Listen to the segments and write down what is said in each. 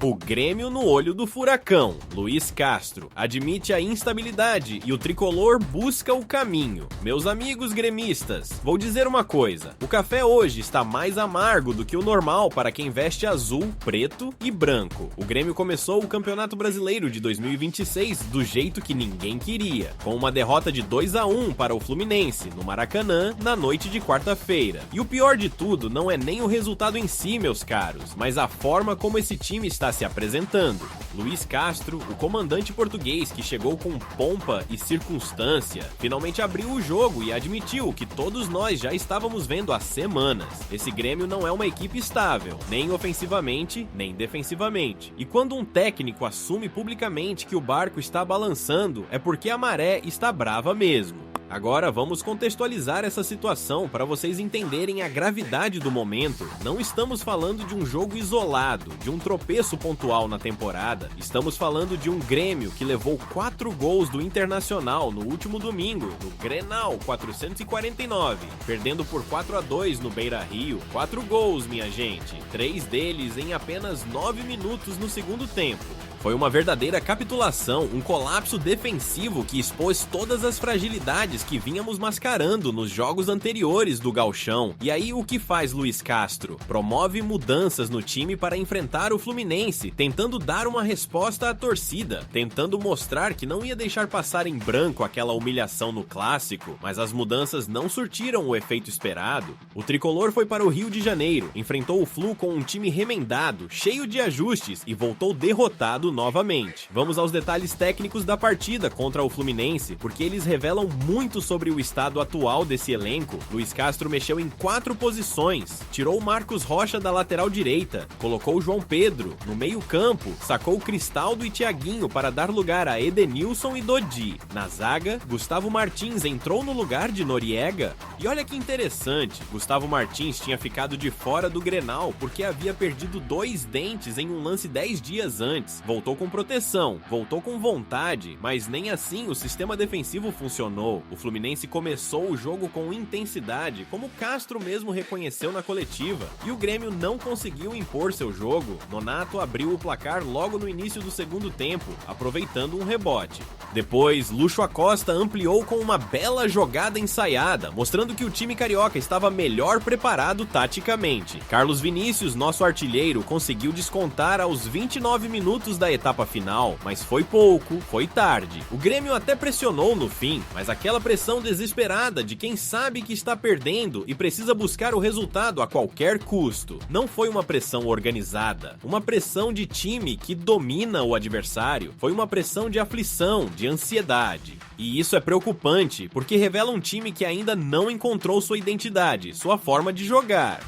O Grêmio no olho do furacão. Luiz Castro admite a instabilidade e o tricolor busca o caminho. Meus amigos gremistas, vou dizer uma coisa. O café hoje está mais amargo do que o normal para quem veste azul, preto e branco. O Grêmio começou o Campeonato Brasileiro de 2026 do jeito que ninguém queria, com uma derrota de 2-1 para o Fluminense, no Maracanã, na noite de quarta-feira. E o pior de tudo não é nem o resultado em si, meus caros, mas a forma como esse time está se apresentando. Luiz Castro, o comandante português que chegou com pompa e circunstância, finalmente abriu o jogo e admitiu o que todos nós já estávamos vendo há semanas. Esse Grêmio não é uma equipe estável, nem ofensivamente, nem defensivamente. E quando um técnico assume publicamente que o barco está balançando, é porque a maré está brava mesmo. Agora vamos contextualizar essa situação para vocês entenderem a gravidade do momento. Não estamos falando de um jogo isolado, de um tropeço pontual na temporada. Estamos falando de um Grêmio que levou 4 gols do Internacional no último domingo, no Grenal 449, perdendo por 4-2 no Beira-Rio. 4 gols, minha gente, 3 deles em apenas 9 minutos no segundo tempo. Foi uma verdadeira capitulação, um colapso defensivo que expôs todas as fragilidades que vínhamos mascarando nos jogos anteriores do Gauchão. E aí o que faz Luiz Castro? Promove mudanças no time para enfrentar o Fluminense, tentando dar uma resposta à torcida, tentando mostrar que não ia deixar passar em branco aquela humilhação no clássico, mas as mudanças não surtiram o efeito esperado. O tricolor foi para o Rio de Janeiro, enfrentou o Flu com um time remendado, cheio de ajustes e voltou derrotado novamente. Vamos aos detalhes técnicos da partida contra o Fluminense, porque eles revelam muito sobre o estado atual desse elenco. Luiz Castro mexeu em 4 posições, tirou o Marcos Rocha da lateral direita, colocou o João Pedro no meio-campo, sacou o Cristaldo e Thiaguinho para dar lugar a Edenilson e Dodi. Na zaga, Gustavo Martins entrou no lugar de Noriega. E olha que interessante, Gustavo Martins tinha ficado de fora do Grenal porque havia perdido 2 dentes em um lance 10 dias antes. Voltou com proteção, voltou com vontade, mas nem assim o sistema defensivo funcionou. O Fluminense começou o jogo com intensidade, como Castro mesmo reconheceu na coletiva, e o Grêmio não conseguiu impor seu jogo. Nonato abriu o placar logo no início do segundo tempo, aproveitando um rebote. Depois, Lucho Acosta ampliou com uma bela jogada ensaiada, mostrando que o time carioca estava melhor preparado taticamente. Carlos Vinícius, nosso artilheiro, conseguiu descontar aos 29 minutos da etapa final, mas foi pouco, foi tarde. O Grêmio até pressionou no fim, mas aquela pressão desesperada de quem sabe que está perdendo e precisa buscar o resultado a qualquer custo. Não foi uma pressão organizada, uma pressão de time que domina o adversário, foi uma pressão de aflição, de ansiedade. E isso é preocupante, porque revela um time que ainda não encontrou sua identidade, sua forma de jogar.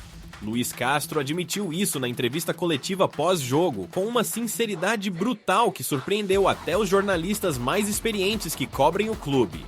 Luiz Castro admitiu isso na entrevista coletiva pós-jogo, com uma sinceridade brutal que surpreendeu até os jornalistas mais experientes que cobrem o clube.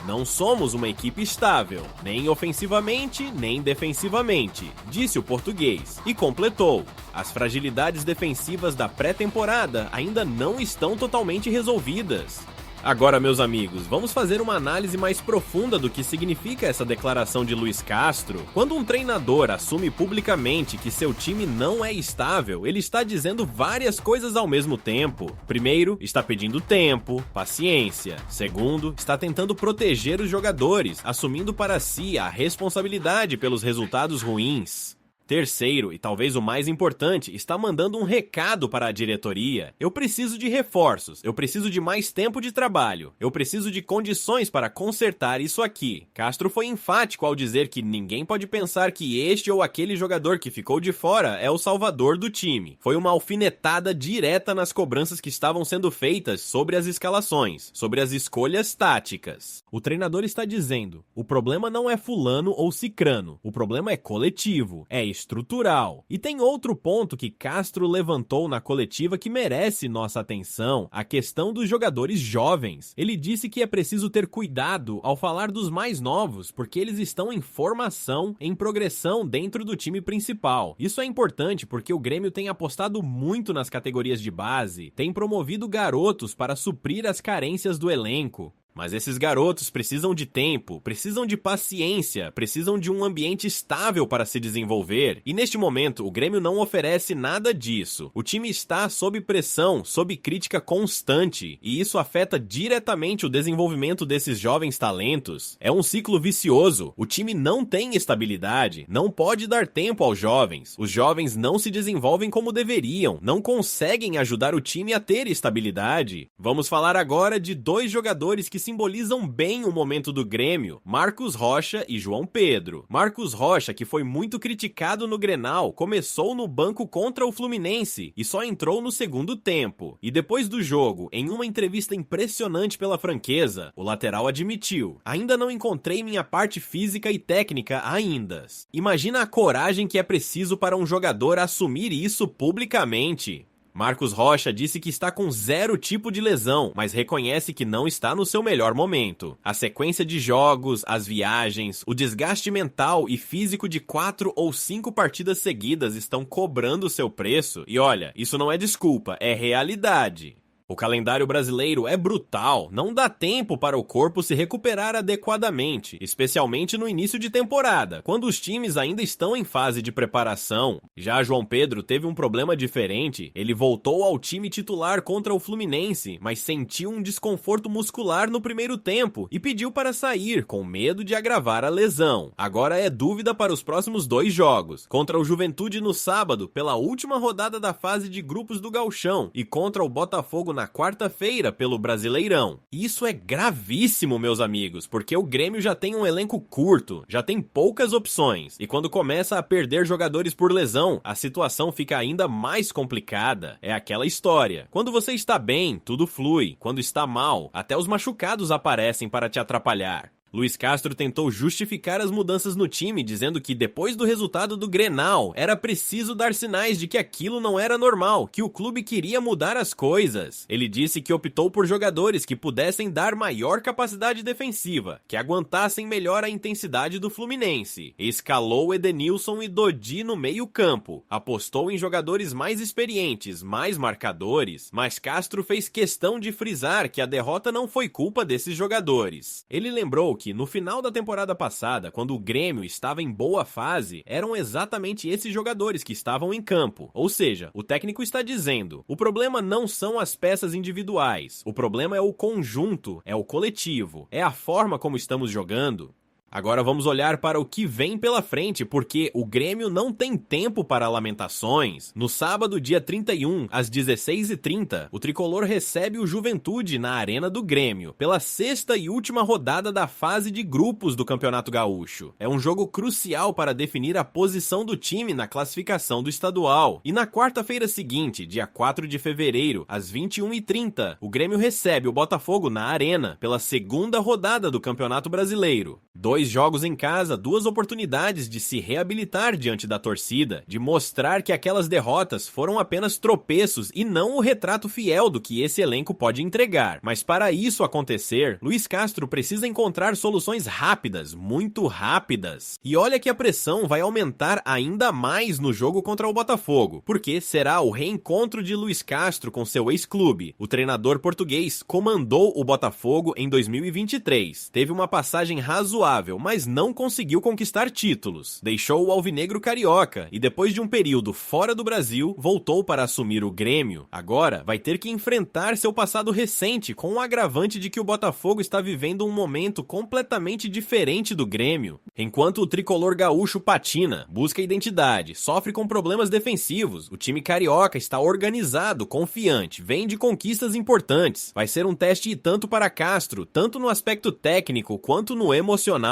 Não somos uma equipe estável, nem ofensivamente, nem defensivamente, disse o português, e completou: as fragilidades defensivas da pré-temporada ainda não estão totalmente resolvidas. Agora, meus amigos, vamos fazer uma análise mais profunda do que significa essa declaração de Luiz Castro. Quando um treinador assume publicamente que seu time não é estável, ele está dizendo várias coisas ao mesmo tempo. Primeiro, está pedindo tempo, paciência. Segundo, está tentando proteger os jogadores, assumindo para si a responsabilidade pelos resultados ruins. Terceiro, e talvez o mais importante, está mandando um recado para a diretoria. Eu preciso de reforços, eu preciso de mais tempo de trabalho, eu preciso de condições para consertar isso aqui. Castro foi enfático ao dizer que ninguém pode pensar que este ou aquele jogador que ficou de fora é o salvador do time. Foi uma alfinetada direta nas cobranças que estavam sendo feitas sobre as escalações, sobre as escolhas táticas. O treinador está dizendo: o problema não é fulano ou cicrano, o problema é coletivo, é estrutural. E tem outro ponto que Castro levantou na coletiva que merece nossa atenção, a questão dos jogadores jovens. Ele disse que é preciso ter cuidado ao falar dos mais novos, porque eles estão em formação, em progressão dentro do time principal. Isso é importante porque o Grêmio tem apostado muito nas categorias de base, tem promovido garotos para suprir as carências do elenco. Mas esses garotos precisam de tempo, precisam de paciência, precisam de um ambiente estável para se desenvolver, e neste momento o Grêmio não oferece nada disso. O time está sob pressão, sob crítica constante, e isso afeta diretamente o desenvolvimento desses jovens talentos. É um ciclo vicioso, o time não tem estabilidade, não pode dar tempo aos jovens, os jovens não se desenvolvem como deveriam, não conseguem ajudar o time a ter estabilidade. Vamos falar agora de dois jogadores que simbolizam bem o momento do Grêmio, Marcos Rocha e João Pedro. Marcos Rocha, que foi muito criticado no Grenal, começou no banco contra o Fluminense e só entrou no segundo tempo. E depois do jogo, em uma entrevista impressionante pela franqueza, o lateral admitiu: "Ainda não encontrei minha parte física e técnica ainda." Imagina a coragem que é preciso para um jogador assumir isso publicamente. Marcos Rocha disse que está com zero tipo de lesão, mas reconhece que não está no seu melhor momento. A sequência de jogos, as viagens, o desgaste mental e físico de 4 ou 5 partidas seguidas estão cobrando seu preço. E olha, isso não é desculpa, é realidade. O calendário brasileiro é brutal, não dá tempo para o corpo se recuperar adequadamente, especialmente no início de temporada, quando os times ainda estão em fase de preparação. Já João Pedro teve um problema diferente, ele voltou ao time titular contra o Fluminense, mas sentiu um desconforto muscular no primeiro tempo e pediu para sair, com medo de agravar a lesão. Agora é dúvida para os próximos 2 jogos, contra o Juventude no sábado, pela última rodada da fase de grupos do Gauchão, e contra o Botafogo na quarta-feira pelo Brasileirão. Isso é gravíssimo, meus amigos, porque o Grêmio já tem um elenco curto, já tem poucas opções, e quando começa a perder jogadores por lesão, a situação fica ainda mais complicada. É aquela história: quando você está bem, tudo flui, quando está mal, até os machucados aparecem para te atrapalhar. Luiz Castro tentou justificar as mudanças no time, dizendo que depois do resultado do Grenal, era preciso dar sinais de que aquilo não era normal, que o clube queria mudar as coisas. Ele disse que optou por jogadores que pudessem dar maior capacidade defensiva, que aguentassem melhor a intensidade do Fluminense. Escalou Edenilson e Dodi no meio-campo, apostou em jogadores mais experientes, mais marcadores, mas Castro fez questão de frisar que a derrota não foi culpa desses jogadores. Ele lembrou que no final da temporada passada, quando o Grêmio estava em boa fase, eram exatamente esses jogadores que estavam em campo. Ou seja, o técnico está dizendo: o problema não são as peças individuais, o problema é o conjunto, é o coletivo, é a forma como estamos jogando. Agora vamos olhar para o que vem pela frente, porque o Grêmio não tem tempo para lamentações. No sábado, dia 31, às 16h30, o tricolor recebe o Juventude na Arena do Grêmio, pela 6ª e última rodada da fase de grupos do Campeonato Gaúcho. É um jogo crucial para definir a posição do time na classificação do estadual. E na quarta-feira seguinte, dia 4 de fevereiro, às 21h30, o Grêmio recebe o Botafogo na Arena, pela 2ª rodada do Campeonato Brasileiro. 2 jogos em casa, 2 oportunidades de se reabilitar diante da torcida, de mostrar que aquelas derrotas foram apenas tropeços e não o retrato fiel do que esse elenco pode entregar. Mas para isso acontecer, Luiz Castro precisa encontrar soluções rápidas, muito rápidas. E olha que a pressão vai aumentar ainda mais no jogo contra o Botafogo, porque será o reencontro de Luiz Castro com seu ex-clube. O treinador português comandou o Botafogo em 2023, teve uma passagem razoável, mas não conseguiu conquistar títulos. Deixou o alvinegro carioca e depois de um período fora do Brasil, voltou para assumir o Grêmio. Agora vai ter que enfrentar seu passado recente, com o agravante de que o Botafogo está vivendo um momento completamente diferente do Grêmio. Enquanto o tricolor gaúcho patina, busca identidade, sofre com problemas defensivos, o time carioca está organizado, confiante, vem de conquistas importantes. Vai ser um teste e tanto para Castro, tanto no aspecto técnico quanto no emocional.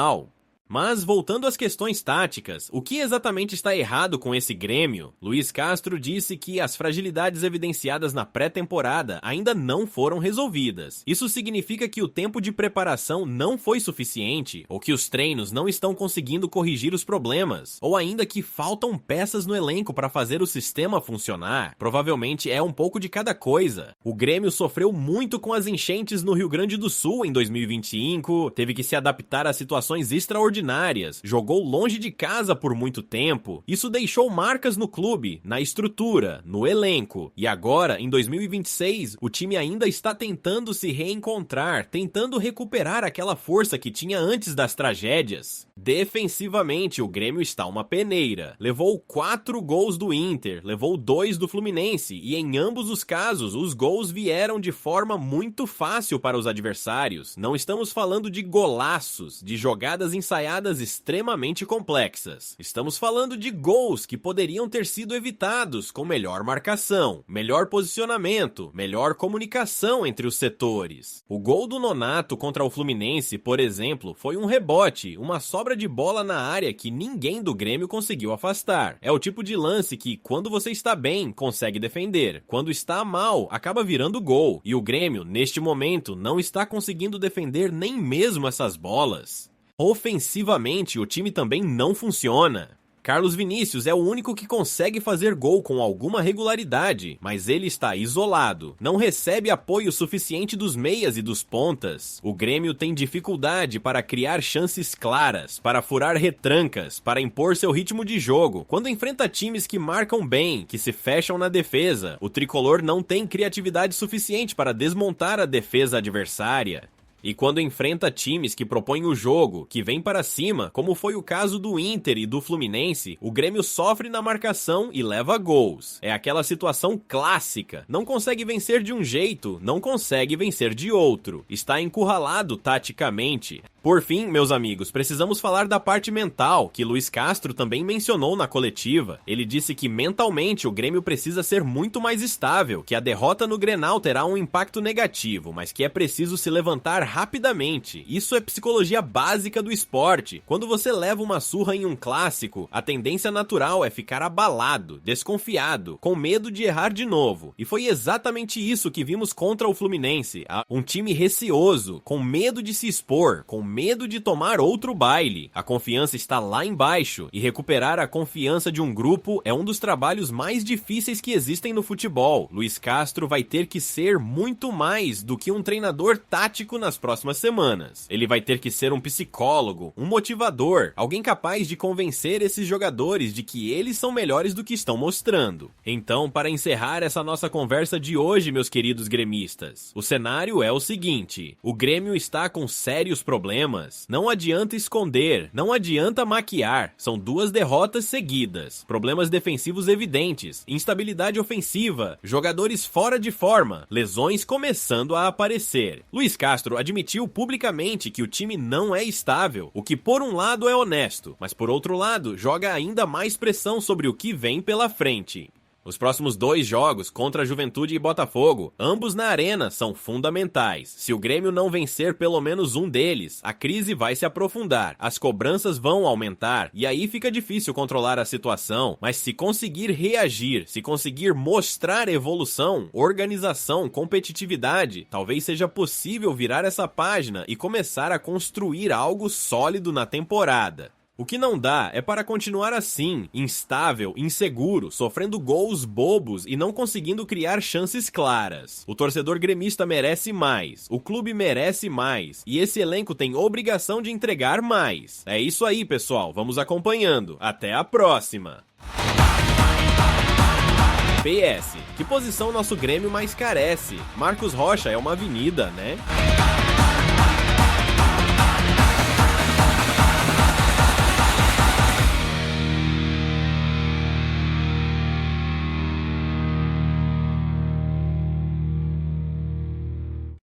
Mas, voltando às questões táticas, o que exatamente está errado com esse Grêmio? Luiz Castro disse que as fragilidades evidenciadas na pré-temporada ainda não foram resolvidas. Isso significa que o tempo de preparação não foi suficiente, ou que os treinos não estão conseguindo corrigir os problemas, ou ainda que faltam peças no elenco para fazer o sistema funcionar. Provavelmente é um pouco de cada coisa. O Grêmio sofreu muito com as enchentes no Rio Grande do Sul em 2025, teve que se adaptar a situações extraordinárias extraordinárias, jogou longe de casa por muito tempo. Isso deixou marcas no clube, na estrutura, no elenco. E agora, em 2026, o time ainda está tentando se reencontrar, tentando recuperar aquela força que tinha antes das tragédias. Defensivamente, o Grêmio está uma peneira. Levou 4 gols do Inter, levou 2 do Fluminense, e em ambos os casos, os gols vieram de forma muito fácil para os adversários. Não estamos falando de golaços, de jogadas ensaiadas extremamente complexas. Estamos falando de gols que poderiam ter sido evitados com melhor marcação, melhor posicionamento, melhor comunicação entre os setores. O gol do Nonato contra o Fluminense, por exemplo, foi um rebote, uma sobra de bola na área que ninguém do Grêmio conseguiu afastar. É o tipo de lance que, quando você está bem, consegue defender. Quando está mal, acaba virando gol. E o Grêmio, neste momento, não está conseguindo defender nem mesmo essas bolas. Ofensivamente, o time também não funciona. Carlos Vinícius é o único que consegue fazer gol com alguma regularidade, mas ele está isolado, não recebe apoio suficiente dos meias e dos pontas. O Grêmio tem dificuldade para criar chances claras, para furar retrancas, para impor seu ritmo de jogo. Quando enfrenta times que marcam bem, que se fecham na defesa, o tricolor não tem criatividade suficiente para desmontar a defesa adversária. E quando enfrenta times que propõem o jogo, que vêm para cima, como foi o caso do Inter e do Fluminense, o Grêmio sofre na marcação e leva gols. É aquela situação clássica. Não consegue vencer de um jeito, não consegue vencer de outro. Está encurralado taticamente. Por fim, meus amigos, precisamos falar da parte mental, que Luiz Castro também mencionou na coletiva. Ele disse que mentalmente o Grêmio precisa ser muito mais estável, que a derrota no Grenal terá um impacto negativo, mas que é preciso se levantar rapidamente. Isso é psicologia básica do esporte. Quando você leva uma surra em um clássico, a tendência natural é ficar abalado, desconfiado, com medo de errar de novo. E foi exatamente isso que vimos contra o Fluminense. Um time receoso, com medo de se expor, com medo de tomar outro baile. A confiança está lá embaixo, e recuperar a confiança de um grupo é um dos trabalhos mais difíceis que existem no futebol. Luiz Castro vai ter que ser muito mais do que um treinador tático nas próximas semanas. Ele vai ter que ser um psicólogo, um motivador, alguém capaz de convencer esses jogadores de que eles são melhores do que estão mostrando. Então, para encerrar essa nossa conversa de hoje, meus queridos gremistas, o cenário é o seguinte: o Grêmio está com sérios problemas. Não adianta esconder, não adianta maquiar. São 2 derrotas seguidas, problemas defensivos evidentes, instabilidade ofensiva, jogadores fora de forma, lesões começando a aparecer. Luiz Castro admitiu publicamente que o time não é estável, o que por um lado é honesto, mas por outro lado joga ainda mais pressão sobre o que vem pela frente. Os próximos 2 jogos, contra a Juventude e Botafogo, ambos na Arena, são fundamentais. Se o Grêmio não vencer pelo menos um deles, a crise vai se aprofundar, as cobranças vão aumentar, e aí fica difícil controlar a situação, mas se conseguir reagir, se conseguir mostrar evolução, organização, competitividade, talvez seja possível virar essa página e começar a construir algo sólido na temporada. O que não dá é para continuar assim, instável, inseguro, sofrendo gols bobos e não conseguindo criar chances claras. O torcedor gremista merece mais, o clube merece mais, e esse elenco tem obrigação de entregar mais. É isso aí, pessoal, vamos acompanhando. Até a próxima! PS, que posição nosso Grêmio mais carece? Marcos Rocha é uma avenida, né?